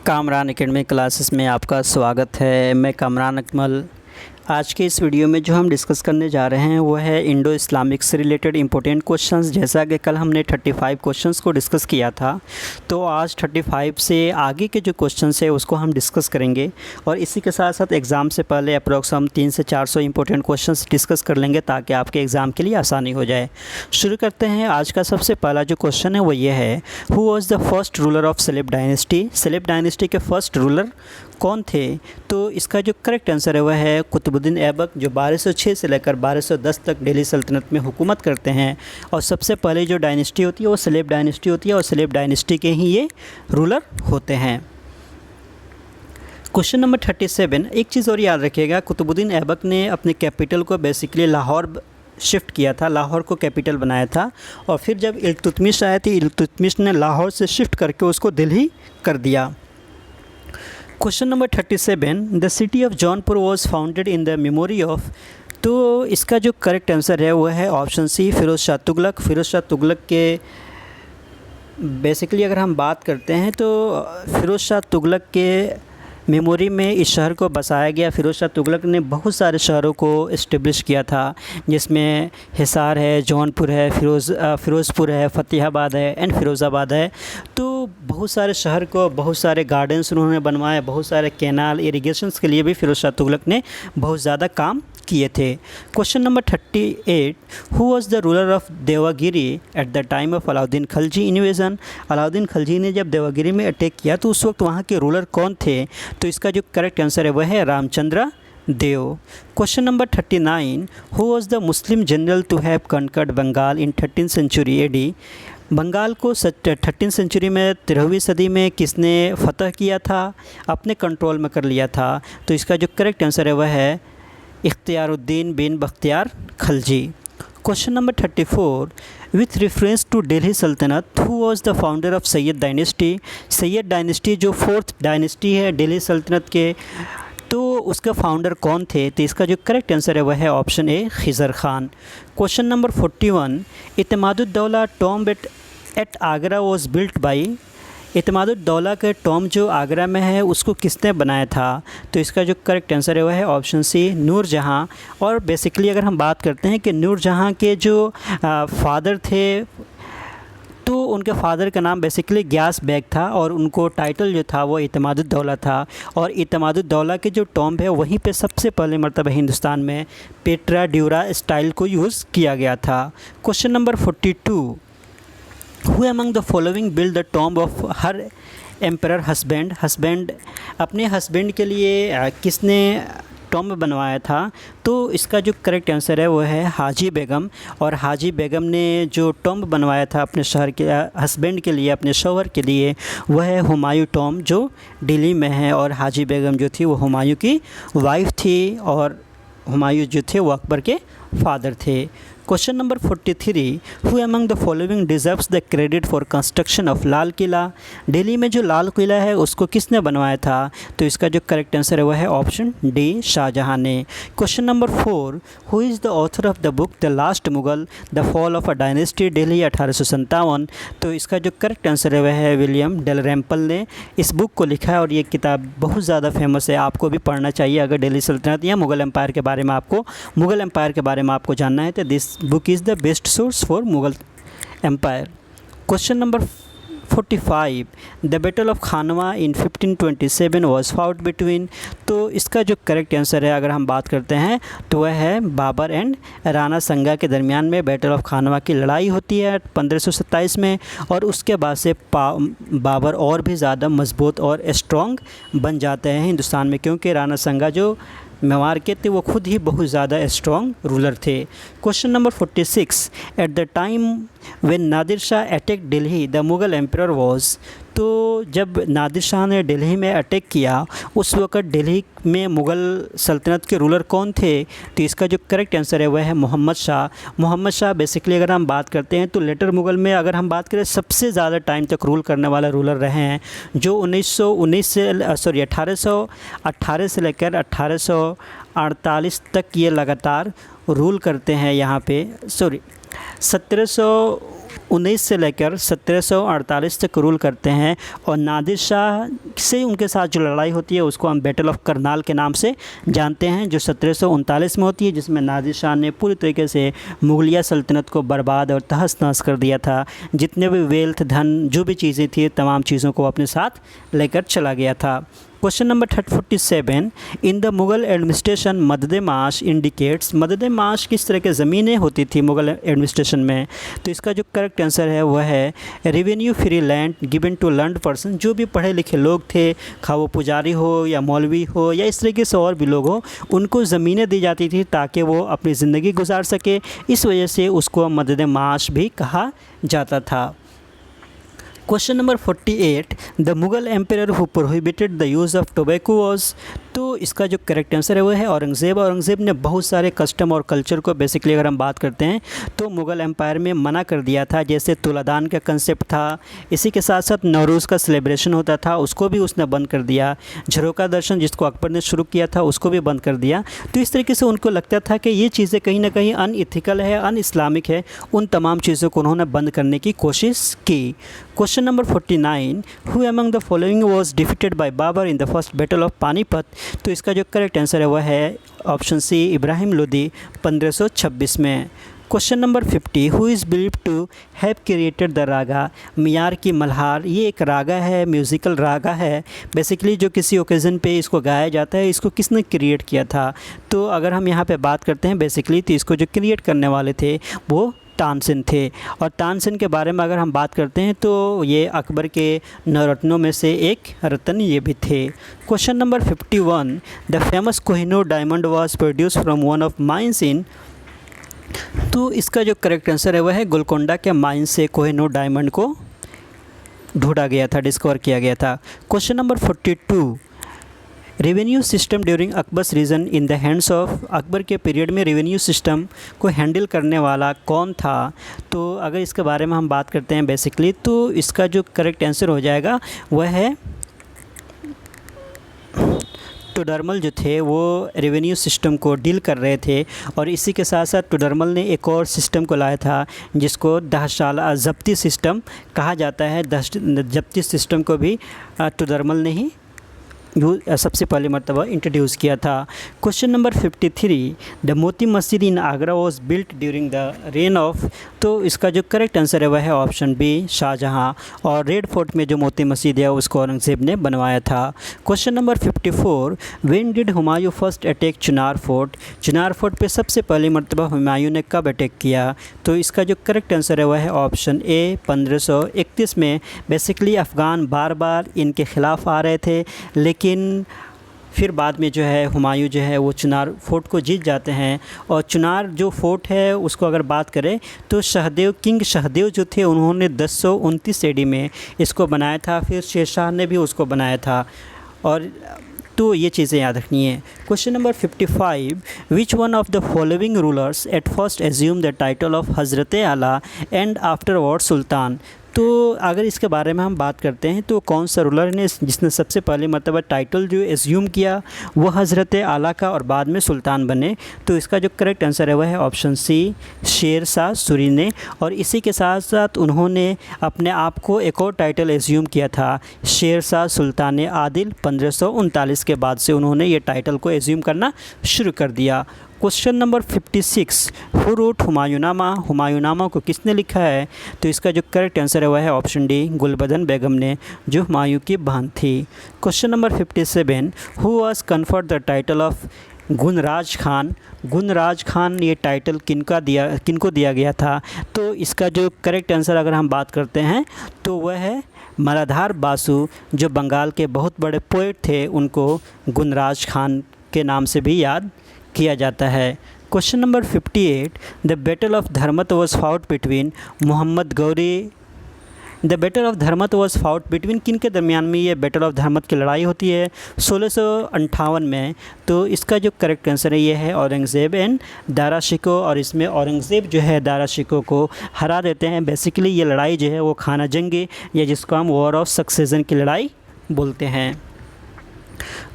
Kamran academy classes में आपका स्वागत है। मैं कामरान अकमल। आज के इस वीडियो में जो हम डिस्कस करने जा रहे हैं वो है इंडो इस्लामिक से रिलेटेड इंपॉर्टेंट क्वेश्चंस। जैसा कि कल हमने 35 क्वेश्चंस को डिस्कस किया था, तो आज 35 से आगे के जो क्वेश्चंस है उसको हम डिस्कस करेंगे। और इसी के साथ साथ एग्ज़ाम से पहले अप्रॉक्स हम 300 से 400 इंपॉर्टेंट क्वेश्चंस डिस्कस कर लेंगे ताकि आपके एग्ज़ाम के लिए आसानी हो जाए। शुरू करते हैं। आज का सबसे पहला जो क्वेश्चन है वो ये है, who was the first ruler of celeb dynasty. Celeb dynasty के फर्स्ट रूलर कौन थे? तो इसका जो करेक्ट आंसर है वह है कुतुबुद्दीन ऐबक, जो 1206 से लेकर 1210 तक दिल्ली सल्तनत में हुकूमत करते हैं। और सबसे पहले जो डायनेस्टी होती है वो सेलेब डायनेस्टी होती है और सेलेब डायनेस्टी के ही ये रूलर होते हैं। Question number 37। एक चीज़ और याद रखिएगा, कुतुबुद्दीन ऐबक ने अपने कैपिटल को बेसिकली लाहौर शिफ्ट किया था, लाहौर को कैपिटल बनाया था। और फिर जब इल्तुतमिश आए थे, इल्तुतमिश ने लाहौर से शिफ्ट करके उसको दिल्ली कर दिया। Question number 37। The city of Jaunpur was founded in the memory of. तो इसका जो करेक्ट आंसर है वह है ऑप्शन सी, फ़िरोज़ शाह तुगलक। फ़िरोज़ शाह तुगलक के बेसिकली अगर हम बात करते हैं तो फ़िरोज़ शाह तुगलक के मेमोरी में इस शहर को बसाया गया। फ़िरोज़ शाह तुगलक ने बहुत सारे शहरों को इस्टेब्लिश किया था, जिसमें हिसार है, जौनपुर है, फ़िरोज़पुर है, फ़तेहाबाद है एंड फ़िरोज़ाबाद है। तो बहुत सारे शहर को, बहुत सारे गार्डन्स उन्होंने बनवाए, बहुत सारे कैनाल, इरिगेशंस के लिए भी फ़िरोज़ शाह तुगलक ने बहुत ज़्यादा काम किए थे। Question number 38। Who was the ruler of Devagiri at the time of Alauddin Khilji invasion. Alauddin Khilji ने जब देवागिरी में अटैक किया तो उस वक्त वहाँ के रूलर कौन थे? तो इसका जो करेक्ट आंसर है वह है Ramachandra Dev. Question number 39। Who was the Muslim general to have conquered Bengal in 13th century AD। Bengal को 13th सेंचुरी में 13वीं सदी में किसने फ़तह किया था, अपने कंट्रोल में कर लिया था? तो इसका जो करेक्ट आंसर है वह है Ikhtiyaruddin bin Bakhtiyar Khilji. Question number 34। With reference to Delhi Sultanate, who was the founder of Sayyid dynasty. Sayyid dynasty जो 4th डायनेस्टी है दिल्ली सल्तनत के, तो उसका फाउंडर कौन थे? तो इसका जो करेक्ट आंसर है वह है option A, Khizr Khan. Question number 41। Itimaduddaula tomb at Agra was built by. Itimaduddaula के टॉम्ब जो आगरा में है उसको किसने बनाया था? तो इसका जो करेक्ट आंसर है वह है ऑप्शन सी, नूरजहाँ। और बेसिकली अगर हम बात करते हैं कि नूरजहाँ के जो फादर थे, तो उनके फादर का नाम बेसिकली ग्यास बेग था और उनको टाइटल जो था वो इत्तेमादुद्दौला था। और इत्तेमादुद्दौला के जो टॉम्ब है वहीं पे सबसे पहले मरतबा हिंदुस्तान में पेट्रा ड्यूरा स्टाइल को यूज़ किया गया था। Question number 42। Who among the following build the tomb of her emperor husband. Husband अपने हस्बैंड के लिए किसने टॉम्ब बनवाया था? तो इसका जो करेक्ट आंसर है वो है हाजी बेगम। और हाजी बेगम ने जो टॉम्ब बनवाया था अपने शहर के हस्बैंड के लिए, अपने शौहर के लिए, वह है हुमायूं टॉम्ब जो दिल्ली में है। और हाजी बेगम जो थी वो हुमायूं की वाइफ थी और हुमायूं जो थे वो अकबर के फादर थे। Question number 43। Who among the following deserves the credit for construction of Lal Qila. Delhi में जो लाल किला है उसको किसने बनवाया था? तो इसका जो करेक्ट आंसर है वह है ऑप्शन डी, शाहजहां ने। Question number 4। Who is the author of the book the last Mughal the fall of a dynasty Delhi 1857। तो इसका जो करेक्ट आंसर है वह है विलियम डलरैम्पल ने इस बुक को लिखा है। और ये किताब बहुत ज़्यादा फेमस है, आपको भी पढ़ना चाहिए अगर दिल्ली सल्तनत या मुग़ल एम्पायर के बारे में आपको जानना है। तो this book is the best source for Mughal Empire. Question number 45. The Battle of Khanwa in 1527 was fought between। तो इसका जो करेक्ट आंसर है अगर हम बात करते हैं तो वह है बाबर एंड राणा संगा के दरमियान में बैटल ऑफ खानवा की लड़ाई होती है 1527 में। और उसके बाद से बाबर और भी ज़्यादा मजबूत और स्ट्रॉन्ग बन जाते हैं हिंदुस्तान में, क्योंकि राणा संगा जो मेवाड़ के थे वो खुद ही बहुत ज़्यादा स्ट्रॉन्ग रूलर थे। Question number 46। At the time when Nadir Shah attack Delhi the Mughal emperor was. तो जब नादिर शाह ने दिल्ली में अटैक किया उस वक़्त दिल्ली में मुग़ल सल्तनत के रूलर कौन थे? तो इसका जो करेक्ट आंसर है वह है मोहम्मद शाह। मोहम्मद शाह बेसिकली अगर हम बात करते हैं तो लेटर मुग़ल में अगर हम बात करें सबसे ज़्यादा टाइम तक रूल करने वाला रूलर रहे हैं, जो 1818 से लेकर 1848 तक ये लगातार रूल करते हैं। यहाँ पे 1719 से लेकर 1748 तक रूल करते हैं। और नादिर शाह से उनके साथ जो लड़ाई होती है उसको हम बैटल ऑफ करनाल के नाम से जानते हैं, जो 1739 में होती है, जिसमें नादिर शाह ने पूरी तरीके से मुगलिया सल्तनत को बर्बाद और तहस नहस कर दिया था। जितने भी वेल्थ, धन, जो भी चीज़ें थी, तमाम चीज़ों को अपने साथ लेकर चला गया था। Question number 47, in the Mughal administration मदद माश इंडिकेट्स, मदद माश किस तरह के ज़मीनें होती थी मुग़ल एडमिनिस्ट्रेशन में? तो इसका जो करेक्ट आंसर है वह है revenue free land given to learned person, जो भी पढ़े लिखे लोग थे, खा वो पुजारी हो या मौलवी हो या इस तरीके से और भी लोग हो, उनको ज़मीनें दी जाती थी ताकि वो अपनी ज़िंदगी गुजार सके। इस वजह से उसको मदद माश भी कहा जाता था। Question number 48, the Mughal empire who prohibited the use of tobacco was, तो इसका जो करेक्ट आंसर है वो है औरंगज़ेब। औरंगज़ेब ने बहुत सारे कस्टम और कल्चर को बेसिकली अगर हम बात करते हैं तो मुग़ल एम्पायर में मना कर दिया था। जैसे तुलादान का कंसेप्ट था, इसी के साथ साथ नवरोज़ का सेलिब्रेशन होता था, उसको भी उसने बंद कर दिया। झरोका दर्शन जिसको अकबर ने शुरू किया था उसको भी बंद कर दिया। तो इस तरीके से उनको लगता था कि ये चीज़ें कहीं ना कहीं अनइथिकल है, अन इस्लामिक है। उन तमाम चीज़ों को उन्होंने बंद करने की कोशिश की। Question number 49, who among the following was defeated by Babur in the first battle of Panipat, तो इसका जो करेक्ट आंसर है वह है ऑप्शन सी इब्राहिम लोदी 1526 में। Question number 50, who is believed to have created the raga, Miyan ki Malhar, ये एक रागा है, म्यूज़िकल रागा है बेसिकली, जो किसी ओकेज़न पे इसको गाया जाता है। इसको किसने क्रिएट किया था? तो अगर हम यहाँ पे बात करते हैं बेसिकली, तो इसको जो क्रिएट करने वाले थे वो तानसेन थे। और तानसेन के बारे में अगर हम बात करते हैं तो ये अकबर के नवरत्नों में से एक रत्न ये भी थे। Question number 51, the famous Kohinoor diamond was produce from one of mines इन, तो इसका जो करेक्ट आंसर है वह है गोलकोंडा के माइन से कोहिनूर डायमंड को ढूंढा गया था, डिस्कवर किया गया था। Question number 42, revenue system during Akbar's reign in the hands of, Akbar के पीरियड में रेवेन्यू सिस्टम को हैंडल करने वाला कौन था? तो अगर इसके बारे में हम बात करते हैं बेसिकली, तो इसका जो करेक्ट आंसर हो जाएगा वह है टोडरमल जो थे वो रेवेन्यू सिस्टम को डील कर रहे थे। और इसी के साथ साथ टोडरमल ने एक और सिस्टम को लाया था जिसको दहशाला ज़ब्ती सिस्टम कहा जाता है। ज़ब्ती सिस्टम को भी टोडरमल ने ही सबसे पहले मरतबा इंट्रोड्यूस किया था। Question number 53, the Moti Masjid in Agra was built during the reign of, तो इसका जो करेक्ट आंसर है वह है ऑप्शन बी शाहजहां। और रेड फोर्ट में जो मोती मस्जिद है उसको औरंगज़ेब ने बनवाया था। Question number 54, when did Humayun first attack Chinar fort, Chinar fort पे सबसे पहली मरतबा हुमायूं ने कब अटैक किया? तो इसका जो करेक्ट आंसर है वह है ऑप्शन ए 1531 में। बेसिकली अफ़गान बार बार इनके ख़िलाफ़ आ रहे थे, लेकिन फिर बाद में जो है हुमायूं जो है वो चिनार फोर्ट को जीत जाते हैं। और चिनार जो फोर्ट है उसको अगर बात करें तो सहदेव, किंग सहदेव जो थे उन्होंने 1029 AD में इसको बनाया था। फिर शेरशाह ने भी उसको बनाया था। और तो ये चीज़ें याद रखनी है। Question number 55, which one of the following rulers at first assume the title of हज़रत आला एंड आफ्टरवर्ड सुल्तान, तो अगर इसके बारे में हम बात करते हैं तो कौन सा रूलर ने जिसने सबसे पहले मतलब टाइटल जो एज्यूम किया वो हज़रत आला का और बाद में सुल्तान बने? तो इसका जो करेक्ट आंसर है वह है ऑप्शन सी शेर शाह सूरी ने। और इसी के साथ साथ उन्होंने अपने आप को एक और टाइटल एज्यूम किया था, शेर शाह सुल्तान आदिल। 1539 के बाद से उन्होंने ये टाइटल को एज्यूम करना शुरू कर दिया। क्वेश्चन नंबर 56, हु रोट हुमायूंनामा, हुमायूंनामा को किसने लिखा है? तो इसका जो करेक्ट आंसर है वह है ऑप्शन डी गुलबदन बेगम ने, जो हुमायूं की बहन थी। Question number 57, who was conferred the title of Gunraj Khan, Gunraj Khan ये टाइटल किनको दिया गया था? तो इसका जो करेक्ट आंसर अगर हम बात करते हैं तो वह है मलाधार बासु, जो बंगाल के बहुत बड़े पोएट थे, उनको गुणराज खान के नाम से भी याद किया जाता है। Question number 58, the battle of Dharmat was fought between Mohammad Ghori, the battle of Dharmat was fought between किन के दरमियान में ये बैटल ऑफ धर्मत की लड़ाई होती है? 1658 में। तो इसका जो करेक्ट आंसर है ये है औरंगज़ेब एंड दारा शिकोह। और इसमें औरंगज़ेब जो है दारा शिकोह को हरा देते हैं। बेसिकली ये लड़ाई जो है वो खाना जंगी या जिसको हम वॉर ऑफ सक्सेशन की लड़ाई बोलते हैं।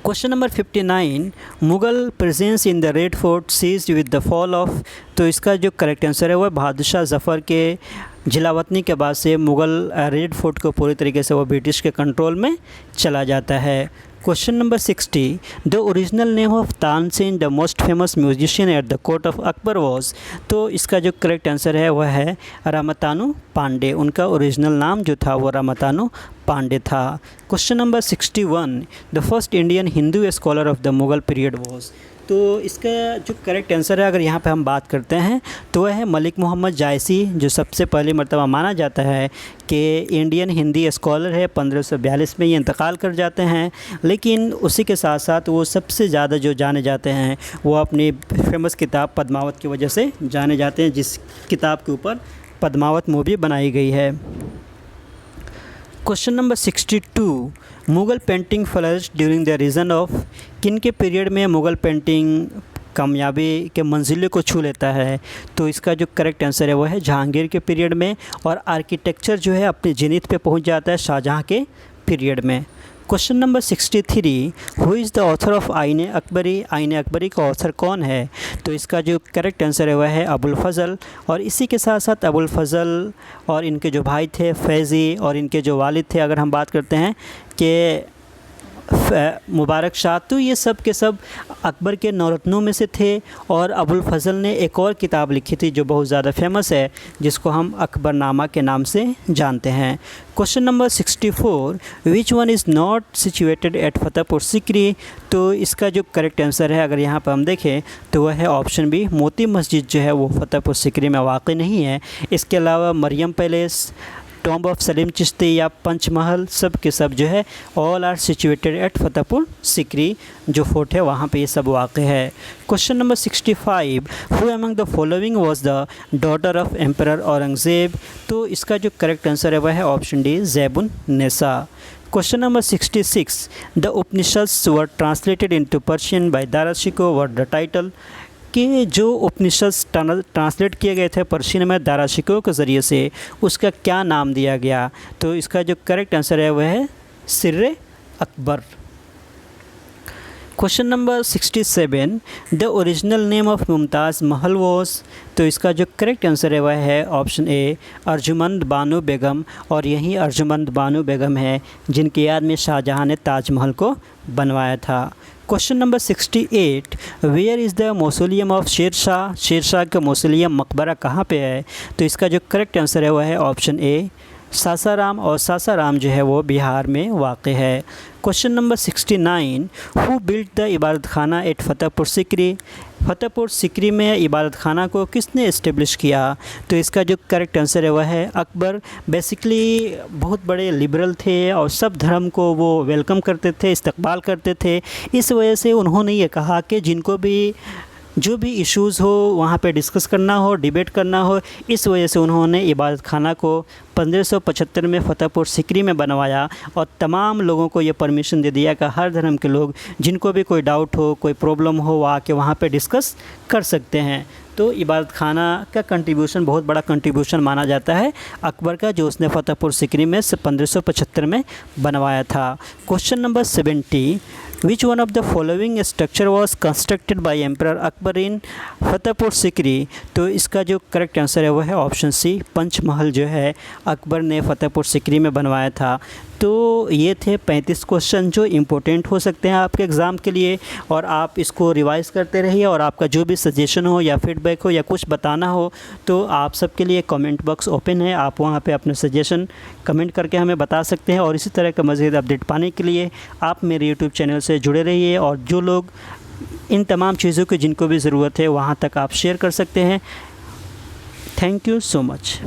Question number 59, Mughal presence in the red fort ceased with the fall of, तो इसका जो करेक्ट आंसर है वह बहादुर शाह ज़फ़र के जिलावतनी के बाद से मुग़ल रेड फोर्ट को पूरी तरीके से वो ब्रिटिश के कंट्रोल में चला जाता है। Question number 60, the original name of Tansen the most famous musician at the court of Akbar was. तो इसका जो करेक्ट आंसर है वह है रामतानु पांडे। उनका ओरिजिनल नाम जो था वो रामतानु पांडे था। Question number 61, the first Indian Hindu scholar of the Mughal period was. तो इसका जो करेक्ट आंसर है अगर यहाँ पे हम बात करते हैं तो वह है मलिक मोहम्मद जायसी, जो सबसे पहली मर्तबा माना जाता है कि इंडियन हिंदी स्कॉलर है। 1542 में ये इंतकाल कर जाते हैं, लेकिन उसी के साथ साथ वो सबसे ज़्यादा जो जाने जाते हैं वो अपनी फेमस किताब पद्मावत की वजह से जाने जाते हैं, जिस किताब के ऊपर पद्मावत मूवी बनाई गई है। Question number 62, Mughal painting flourish during the reign of. किन के पीरियड में मुग़ल पेंटिंग कामयाबी के मंजिले को छू लेता है। तो इसका जो करेक्ट आंसर है वो है जहांगीर के पीरियड में, और आर्किटेक्चर जो है अपने जिनित पे पहुंच जाता है शाहजहाँ के पीरियड में। Question number 63, who is the author of आईने अकबरी। आईने अकबरी का ऑथर कौन है। तो इसका जो करेक्ट आंसर है वह है अबुल फ़ज़ल। और इसी के साथ साथ अबुल फ़ज़ल और इनके जो भाई थे फैज़ी और इनके जो वालिद थे, अगर हम बात करते हैं कि मुबारक शाह, तो ये सब के सब अकबर के नौरत्नों में से थे। और अबुल फ़ज़ल ने एक और किताब लिखी थी जो बहुत ज़्यादा फेमस है, जिसको हम अकबरनामा के नाम से जानते हैं। Question number 64, which one is not situated at Fatehpur Sikri. तो इसका जो करेक्ट आंसर है अगर यहाँ पर हम देखें तो वह है ऑप्शन बी, मोती मस्जिद जो है वो फतेहपुर सिकरी में वाक़ई नहीं है। इसके अलावा Mariam palace, tomb of Salim Chishti या पंचमहल, सब के सब जो है all are situated at Fatehpur Sikri, जो फोर्ट है वहाँ पे ये सब वाक़ है। Question number 65, who among the following was the daughter of emperor Aurangzeb. तो इसका जो करेक्ट आंसर है वह है option D, Zebun Nisa. Question number 66, the Upanishads were translated into Persian by Dara Shikoh what the title. कि जो उपनिषद ट्रांसलेट किए गए थे पर्शियन में दारा शिकोह के ज़रिए से, उसका क्या नाम दिया गया। तो इसका जो करेक्ट आंसर है वह है सिर्रे Akbar. Question number 67, the original name of Mumtaz Mahal was. तो इसका जो करेक्ट आंसर है वह है ऑप्शन ए, अर्जुमंद बानो बेगम। और यही अर्जुमंद बानो बेगम है जिनकी याद में शाहजहाँ ने ताजमहल को बनवाया था। Question number 68, where is the mausoleum of Sher Shah. Sher Shah का मौसोलियम मकबरा कहाँ पे है। तो इसका जो करेक्ट आंसर है वह है ऑप्शन ए, सासाराम। और सासाराम जो है वो बिहार में वाक़ है। Question number 69, who built the इबादत खाना एट फतेहपुर सिकरी। फतेहपुर सिकरी में इबादत खाना को किसने इस्टेब्लिश किया। तो इसका जो करेक्ट आंसर है वह है अकबर। बेसिकली बहुत बड़े लिबरल थे और सब धर्म को वो वेलकम करते थे, इस्तकबाल करते थे। इस वजह से उन्होंने ये कहा कि जिनको भी जो भी इश्यूज़ हो वहाँ पे डिस्कस करना हो, डिबेट करना हो, इस वजह से उन्होंने इबादत खाना को 1575 में फतेहपुर सिकरी में बनवाया। और तमाम लोगों को ये परमिशन दे दिया कि हर धर्म के लोग जिनको भी कोई डाउट हो, कोई प्रॉब्लम हो, वो आके वहाँ पे डिस्कस कर सकते हैं। तो इबादत खाना का कंट्रीब्यूशन बहुत बड़ा कंट्रीब्यूशन माना जाता है अकबर का, जो उसने फतेहपुर सिकरी में 1575 में बनवाया था। Question number 70, which one of the following structure was constructed by emperor Akbar in Fatehpur Sikri. तो इसका जो करेक्ट आंसर है वह है ऑप्शन सी, पंचमहल जो है अकबर ने फतेहपुर सिकरी में बनवाया था। तो ये थे 35 क्वेश्चन जो इम्पोर्टेंट हो सकते हैं आपके एग्ज़ाम के लिए, और आप इसको रिवाइज़ करते रहिए। और आपका जो भी सजेशन हो या फीडबैक हो या कुछ बताना हो तो आप सबके लिए कमेंट बॉक्स ओपन है, आप वहाँ पे अपने सजेशन कमेंट करके हमें बता सकते हैं। और इसी तरह का मज़ीद अपडेट पाने के लिए आप मेरे यूट्यूब चैनल से जुड़े रहिए, और जो लोग इन तमाम चीज़ों की जिनको भी ज़रूरत है वहाँ तक आप शेयर कर सकते हैं। Thank you so much.